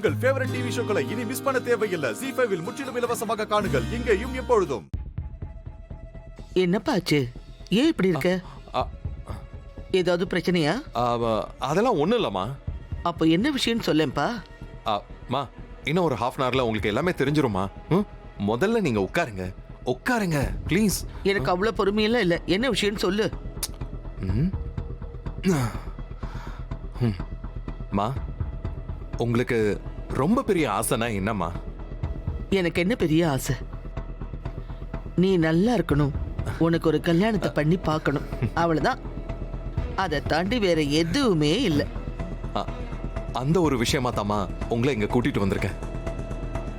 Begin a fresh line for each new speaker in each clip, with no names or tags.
உங்கள் favourite TV ஷோக்களை இனி miss பண்ண தேவையில்லை. ZEE5 இல் முற்றிலும் இலவசமாக காணுங்கள், இங்கேயும் எப்பொழுதும்.
என்னப்பா ஆச்சு? ஏன் இப்படி இருக்க? ஏதாவது பிரச்சனையா?
அதெல்லாம் ஒண்ணும் இல்லம்மா.
அப்போ என்ன விஷயம்னு சொல்லேன்ப்பா.
மா, இன்னும் ஒரு ஹாஃப் அன் ஹவர்ல உங்களுக்கு எல்லாமே தெரிஞ்சிருமா? முதல்ல நீங்க உட்காருங்க, உட்காருங்க ப்ளீஸ்.
எனக்கு அவ்வளவு பொறுமையெல்லாம் இல்ல. என்ன விஷயம்னு சொல்லு.
மா, உங்களுக்கு ரொம்ப பெரிய ஆசைனா என்னம்மா?
எனக்கு என்ன பெரிய ஆசை, நீ நல்லா இருக்கணும், உனக்கு ஒரு கல்யாணத்தை பண்ணி பார்க்கணும், அவ்வளவுதான். அதை தாண்டி வேற எதுவுமே இல்லை.
அந்த ஒரு விஷயமா தாமா உங்களை இங்க கூட்டிட்டு வந்திருக்கேன்.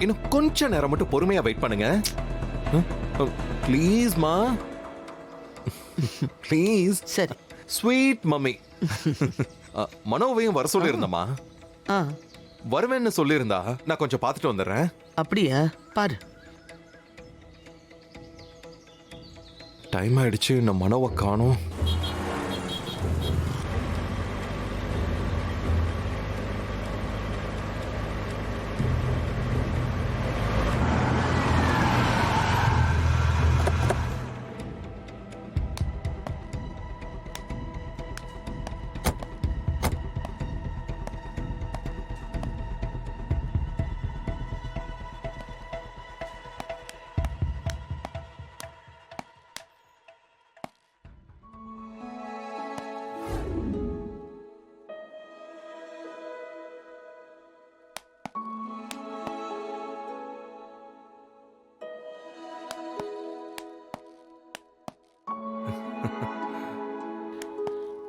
இன்னும் கொஞ்ச நேரம் மட்டும் பொறுமையா வெயிட் பண்ணுங்க ப்ளீஸ் மா, ப்ளீஸ்.
சரி.
Sweet mummy. மனோவையும் வர சொல்லியிருந்தம்மா. வருவேன்னு சொல்லியிருந்தா நான் கொஞ்சம் பார்த்துட்டு வந்துடுறேன்.
அப்படியா? பாரு.
டைம் ஆயிடுச்சு, நான் மனோவை காணோம்.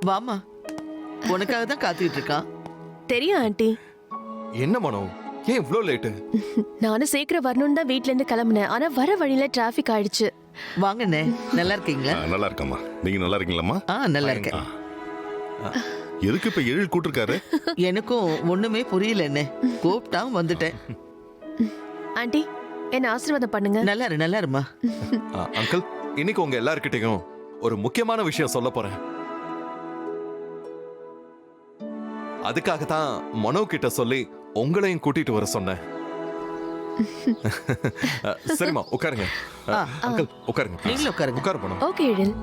வாமா, உனக்காக தான் காத்துக்கிட்டு இருக்கான்.
தெரியும் ஆண்டி.
என்ன மனோ, ஏன் இவ்ளோ லேட்டு?
நானும் சீக்கிரம் வரணும்னு தான் வீட்ல இருந்து கிளம்புனேன். ஆனா வர வழியில டிராபிக் ஆயிடுச்சு.
வாங்கண்ணே, நல்லா இருக்கீங்களா?
நல்லா இருக்கம்மா. நீங்க நல்லா இருக்கீங்களாம்மா?
நல்லா இருக்கேன்.
எதுக்கு இப்ப எழில் கூட்டிருக்காரு?
எனக்கும் ஒண்ணுமே புரியல. என்ன கூப்பிட்டா வந்துட்டேன்.
ஆண்டி, என்ன ஆசீர்வாதம் பண்ணுங்க.
நல்லா இருமா.
அங்கிள், இன்னைக்கு உங்க எல்லார்கிட்டையும் ஒரு முக்கியமான விஷயம் சொல்ல போறேன். அதுக்காக தான் மனோ கிட்ட சொல்லி உங்களையும் கூட்டிட்டு வர சொன்னேன். சரிம்மா, உட்காருங்க. அங்கிள் உட்காருங்க.
நீங்களும் உட்காருங்க.
உட்காரு மனோ.
ஓகே எழில்.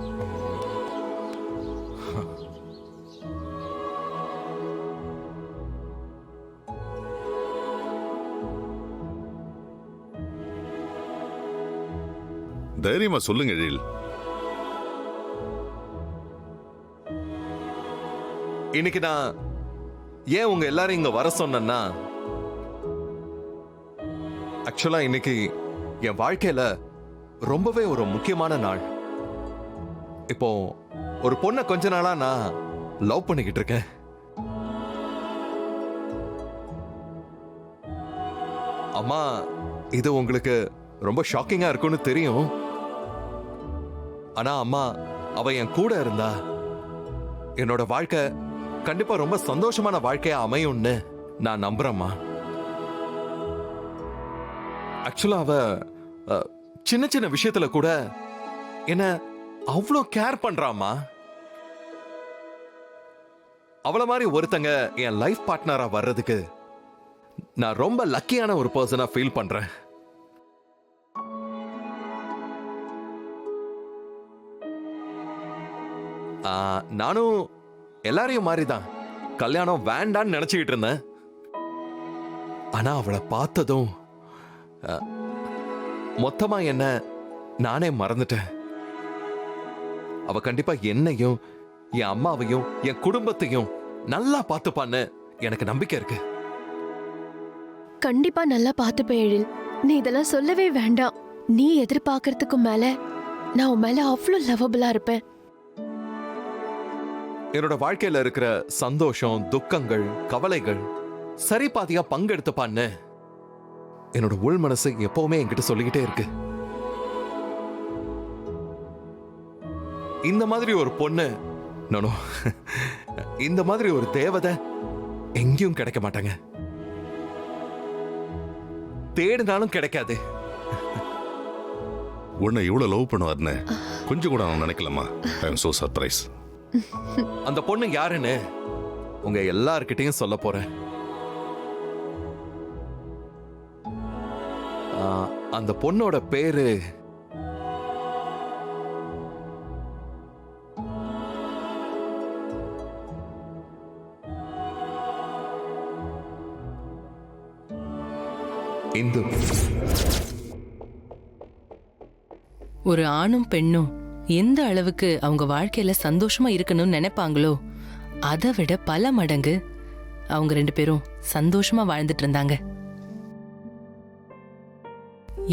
தைரியமா சொல்லுங்க எழில்.
இன்னைக்கு நான் ஏன் உங்க எல்லாரும் இங்க வர சொன்னேன்னா, ஆக்சுவலா இன்னைக்கு என் வாழ்க்கையில ரொம்பவே ஒரு முக்கியமான நாள். இப்போ ஒரு பொண்ணை கொஞ்ச நாளா நான் லவ் பண்ணிக்கிட்டு இருக்கேன். அம்மா, இது உங்களுக்கு ரொம்ப ஷாக்கிங்கா இருக்கும்னு தெரியும். ஆனா அம்மா, அவ என் கூட இருந்தா என்னோட வாழ்க்கை கண்டிப்பா ரொம்ப சந்தோஷமான வாழ்க்கையா அமையும்னு நான் நம்புறேம்மா. ஆக்சுவலா அவ சின்ன சின்ன விஷயத்துல கூட என்ன அவ்வளோ கேர் பண்றாம்மா. அவள மாதிரி ஒருத்தங்க என் லைஃப் பார்ட்னரா வர்றதுக்கு நான் ரொம்ப லக்கியான ஒரு பர்சனா ஃபீல் பண்றேன். நானும் எல்லாரையும் மாதிரிதான் கல்யாணம் வேண்டான்னு நினைச்சுக்கிட்டு இருந்தேன். ஆனா அவளை பார்த்ததும் மொத்தமா என்ன நானே மறந்துட்டேன். அவ கண்டிப்பா என்னையும் என் அம்மாவையும் என் குடும்பத்தையும் நல்லா பார்த்துப்பான்னு எனக்கு நம்பிக்கை இருக்கு.
கண்டிப்பா நல்லா பார்த்துப்ப எழில். நீ இதெல்லாம் சொல்லவே வேண்டாம். நீ எதிர்பார்க்கறதுக்கு மேல நான் உன் மேல அவ்வளவு லவபிளா இருப்பேன்.
என்னோட வாழ்க்கையில இருக்கிற சந்தோஷம், துக்கங்கள், கவலைகள் சரி பாதியா பங்கெடுத்துப்பான்னு என்னோட உள் மனசு எப்பவுமே என்கிட்ட சொல்லிக்கிட்டே இருக்கு. இந்த மாதிரி ஒரு பொண்ணு, நானோ இந்த மாதிரி ஒரு தேவதை எங்கேயும் கிடைக்க மாட்டாங்க. தேடினாலும் கிடைக்காது.
உன்னை இவ்வளவு லவ் பண்ணுவார்னு கொஞ்சம் கூட நான் நினைக்கலாமா? ஐ அம் சோ சர்ப்ரைஸ்.
அந்த பொண்ணு யாருன்னு உங்க எல்லார்கிட்டையும் சொல்ல போறேன். அந்த பொண்ணோட பேரு இந்து.
ஒரு ஆணும் பெண்ணும் எந்த அளவுக்கு அவங்க வாழ்க்கையில சந்தோஷமா இருக்கணும்னு நினைப்பாங்களோ அதை விட பல மடங்கு அவங்க 2 பேரும் சந்தோஷமா வாழ்ந்துட்டு இருந்தாங்க.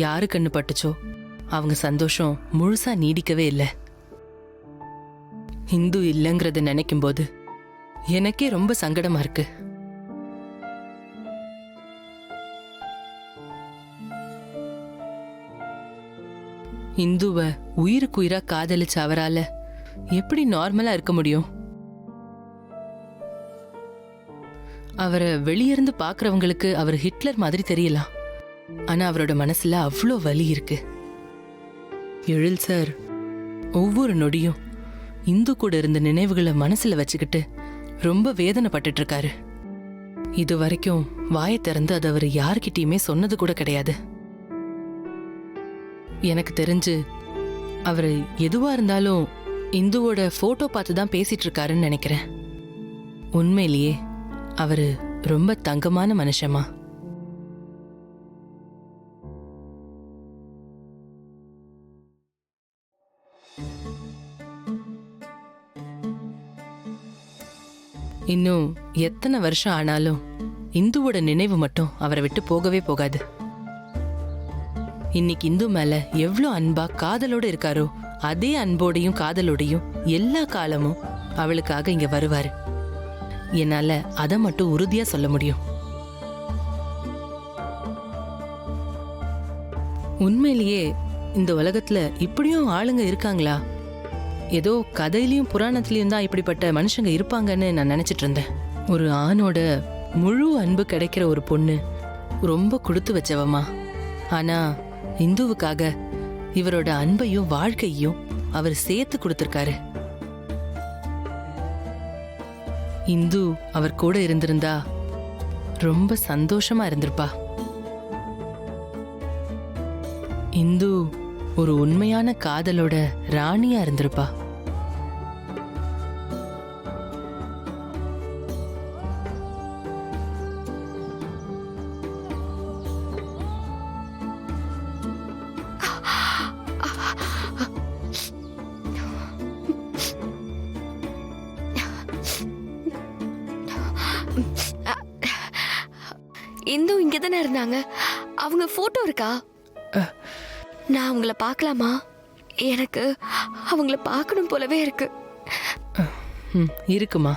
யாரு கண்ணு பட்டுச்சோ அவங்க சந்தோஷம் முழுசா நீடிக்கவே இல்லை. இந்து இல்லைங்கிறத நினைக்கும் போது எனக்கே ரொம்ப சங்கடமா இருக்கு. இந்துவ உயிருக்குயிரா காதலிச்ச அவரால எப்படி நார்மலா இருக்க முடியும்? அவரை வெளியிருந்து பாக்குறவங்களுக்கு அவர் ஹிட்லர் மாதிரி தெரியலாம். ஆனா அவரோட மனசுல அவ்வளோ வலி இருக்கு. எழில் சார் ஒவ்வொரு நொடியும் இந்து கூட இருந்த நினைவுகளை மனசுல வச்சுக்கிட்டு ரொம்ப வேதனைப்பட்டுட்டு இருக்காரு. இது வரைக்கும் வாயை திறந்து அது அவர் யார்கிட்டயுமே சொன்னது கூட கிடையாது. எனக்கு தெரிஞ்சு அவர் எதுவா இருந்தாலும் இந்துவோட போட்டோ பார்த்து தான் பேசிட்டு இருக்காருன்னு நினைக்கிறேன். உண்மையிலேயே அவரு ரொம்ப தங்கமான மனுஷமா. இன்னும் எத்தனை வருஷம் ஆனாலும் இந்துவோட நினைவு மட்டும் அவரை விட்டு போகவே போகாது. இன்னைக்கு இந்து மேல எவ்வளவு அன்பா காதலோட இருக்காரோ அதே அன்போடையும் காதலோடையும் எல்லா காலமும் அவளுக்காக இங்க வருவாரு. என்னால அதை மட்டும் உறுதியா சொல்ல முடியும். உண்மையிலேயே இந்த உலகத்துல இப்படியும் ஆளுங்க இருக்காங்களா? ஏதோ கதையிலயும் புராணத்திலயும் தான் இப்படிப்பட்ட மனுஷங்க இருப்பாங்கன்னு நான் நினைச்சிட்டு இருந்தேன். ஒரு ஆணோட முழு அன்பு கிடைக்கிற ஒரு பொண்ணு ரொம்ப கொடுத்து வச்சவமா. ஆனா இந்துவுக்காக இவரோட அன்பையும் வாழ்க்கையும் அவர் சேர்த்து கொடுத்திருக்காரு. இந்து அவர் கூட இருந்திருந்தா ரொம்ப சந்தோஷமா இருந்திருப்பா. இந்து ஒரு உண்மையான காதலோட ராணியா இருந்திருப்பா.
இந்து இங்க தானே இருந்தாங்க. அவங்க போட்டோ இருக்கா? நான் அவங்கள பார்க்கலாமா? எனக்கு அவங்கள பார்க்கணும் போலவே இருக்கு.
இருக்குமா?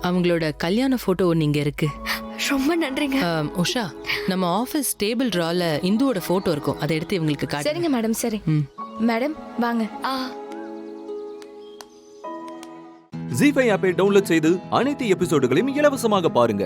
அவங்களோட கல்யாண போட்டோ நீங்க இருக்கு.
ரொம்ப நன்றிங்க.
உஷா, நம்ம ஆபீஸ் டேபிள் டிரால இந்துவோட போட்டோ இருக்கும். அதை எடுத்து இவங்களுக்கு காட்டுங்க.
சரிங்க மேடம். சரி மேடம் வாங்க.
ஜீ5 ஆப்பை டவுன்லோட் செய்து அனைத்து எபிசோடுகளையும் இலவசமாக பாருங்க.